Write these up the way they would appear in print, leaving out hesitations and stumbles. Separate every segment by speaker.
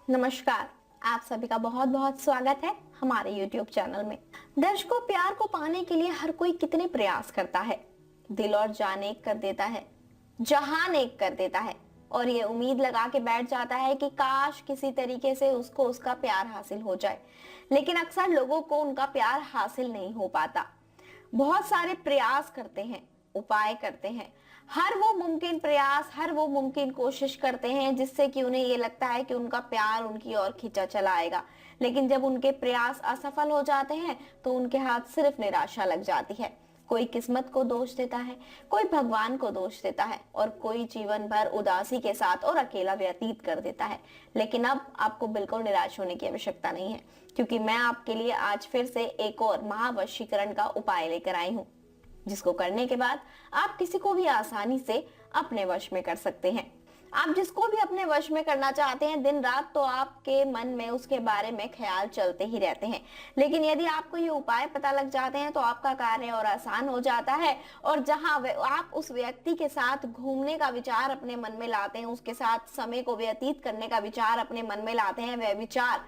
Speaker 1: नमस्कार। आप सभी का बहुत बहुत स्वागत है हमारे YouTube चैनल में। दर्शकों, प्यार को पाने के लिए हर कोई कितने प्रयास करता है, दिल और जान एक कर देता है, जहान एक कर देता है और ये उम्मीद लगा के बैठ जाता है कि काश किसी तरीके से उसको उसका प्यार हासिल हो जाए। लेकिन अक्सर लोगों को उनका प्यार हासिल नहीं हो पाता। बहुत सारे प्रयास करते हैं, उपाय करते हैं, हर वो मुमकिन प्रयास, हर वो मुमकिन कोशिश करते हैं जिससे कि उन्हें ये लगता है कि उनका प्यार उनकी ओर खींचा चला आएगा। लेकिन जब उनके प्रयास असफल हो जाते हैं तो उनके हाथ सिर्फ निराशा लग जाती है। कोई किस्मत को दोष देता है, कोई भगवान को दोष देता है और कोई जीवन भर उदासी के साथ और अकेला व्यतीत कर देता है। लेकिन अब आपको बिल्कुल निराश होने की आवश्यकता नहीं है, क्योंकि मैं आपके लिए आज फिर से एक और महावशीकरण का उपाय लेकर आई हूँ, जिसको करने के बाद आप किसी को भी आसानी से अपने वश में कर सकते हैं। आप जिसको भी अपने वश में करना चाहते हैं, दिन रात तो आपके मन में उसके बारे में ख्याल चलते ही रहते हैं। लेकिन यदि आपको ये उपाय पता लग जाते हैं तो आपका कार्य और आसान हो जाता है। और जहां आप उस व्यक्ति के साथ घूमने का विचार अपने मन में लाते हैं, उसके साथ समय को व्यतीत करने का विचार अपने मन में लाते हैं, वह विचार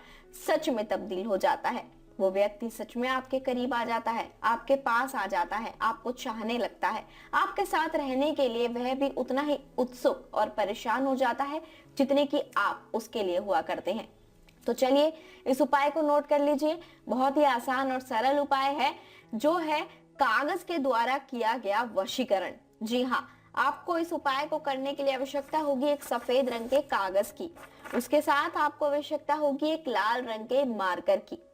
Speaker 1: सच में तब्दील हो जाता है। वो व्यक्ति सच में आपके करीब आ जाता है, आपके पास आ जाता है, आपको चाहने लगता है। आपके साथ रहने के लिए वह भी उतना ही उत्सुक और परेशान हो जाता है जितने कि आप उसके लिए हुआ करते हैं। तो चलिए इस उपाय को नोट कर लीजिए। बहुत ही आसान और सरल उपाय है, जो है कागज के द्वारा किया गया वशीकरण। जी हाँ, आपको इस उपाय को करने के लिए आवश्यकता होगी एक सफेद रंग के कागज की। उसके साथ आपको आवश्यकता होगी एक लाल रंग के मार्कर की।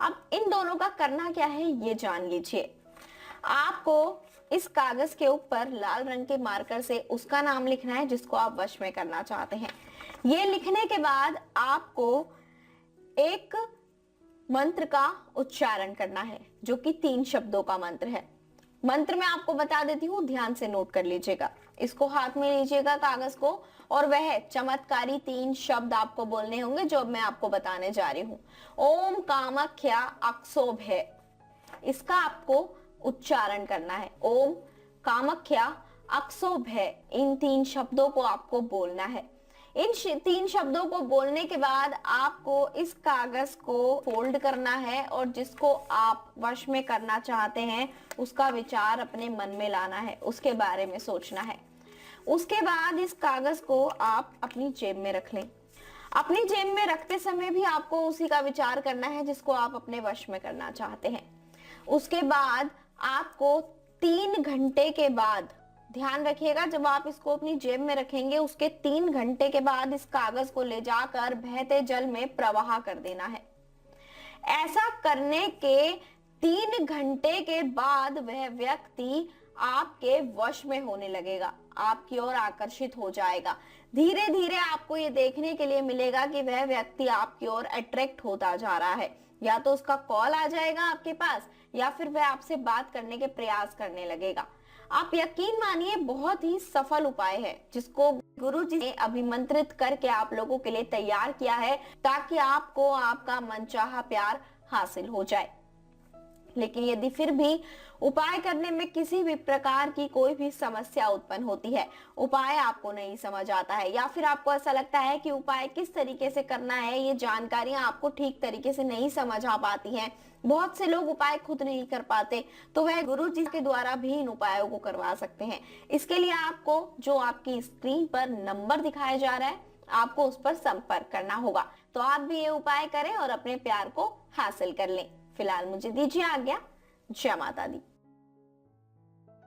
Speaker 1: अब इन दोनों का करना क्या है ये जान लीजिए। आपको इस कागज के ऊपर लाल रंग के मार्कर से उसका नाम लिखना है जिसको आप वश में करना चाहते हैं। ये लिखने के बाद आपको एक मंत्र का उच्चारण करना है, जो कि 3 शब्दों का मंत्र है। मंत्र मैं आपको बता देती हूँ, ध्यान से नोट कर लीजिएगा। इसको हाथ में लीजिएगा कागज को, और वह चमत्कारी 3 शब्द आपको बोलने होंगे जो अब मैं आपको बताने जा रही हूँ। ओम कामाख्या अक्षोभ्य, इसका आपको उच्चारण करना है। ओम कामाख्या अक्षोभ्य, इन 3 शब्दों को आपको बोलना है। इन 3 शब्दों को बोलने के बाद आपको इस कागज को फोल्ड करना है और जिसको आप वश में करना चाहते हैं उसका विचार अपने मन में लाना है, उसके बारे में सोचना है। उसके बाद इस कागज को आप अपनी जेब में रख लें। अपनी जेब में रखते समय भी आपको उसी का विचार करना है जिसको आप अपने वश में करना चाहते हैं। उसके बाद आपको 3 घंटे के बाद, ध्यान रखिएगा, जब आप इसको अपनी जेब में रखेंगे उसके 3 घंटे के बाद इस कागज को ले जाकर बहते जल में प्रवाह कर देना है। ऐसा करने के 3 घंटे के बाद वह व्यक्ति आपके वश में होने लगेगा, आपकी ओर आकर्षित हो जाएगा। धीरे धीरे आपको ये देखने के लिए मिलेगा कि वह व्यक्ति आपकी ओर अट्रैक्ट होता जा रहा है। या तो उसका कॉल आ जाएगा आपके पास, या फिर वह आपसे बात करने के प्रयास करने लगेगा। आप यकीन मानिए, बहुत ही सफल उपाय है जिसको गुरु जी ने अभिमंत्रित करके आप लोगों के लिए तैयार किया है, ताकि आपको आपका मनचाहा प्यार हासिल हो जाए। लेकिन यदि फिर भी उपाय करने में किसी भी प्रकार की कोई भी समस्या उत्पन्न होती है, उपाय आपको नहीं समझ आता है, या फिर आपको ऐसा लगता है कि उपाय किस तरीके से करना है, ये जानकारियां आपको ठीक तरीके से नहीं समझ आ पाती हैं, बहुत से लोग उपाय खुद नहीं कर पाते, तो वह गुरु जी के द्वारा भी इन उपायों को करवा सकते हैं। इसके लिए आपको जो आपकी स्क्रीन पर नंबर दिखाया जा रहा है, आपको उस पर संपर्क करना होगा। तो आप भी ये उपाय करें और अपने प्यार को हासिल कर लें। फिलहाल मुझे दीजिए आज्ञा। जय माता दी।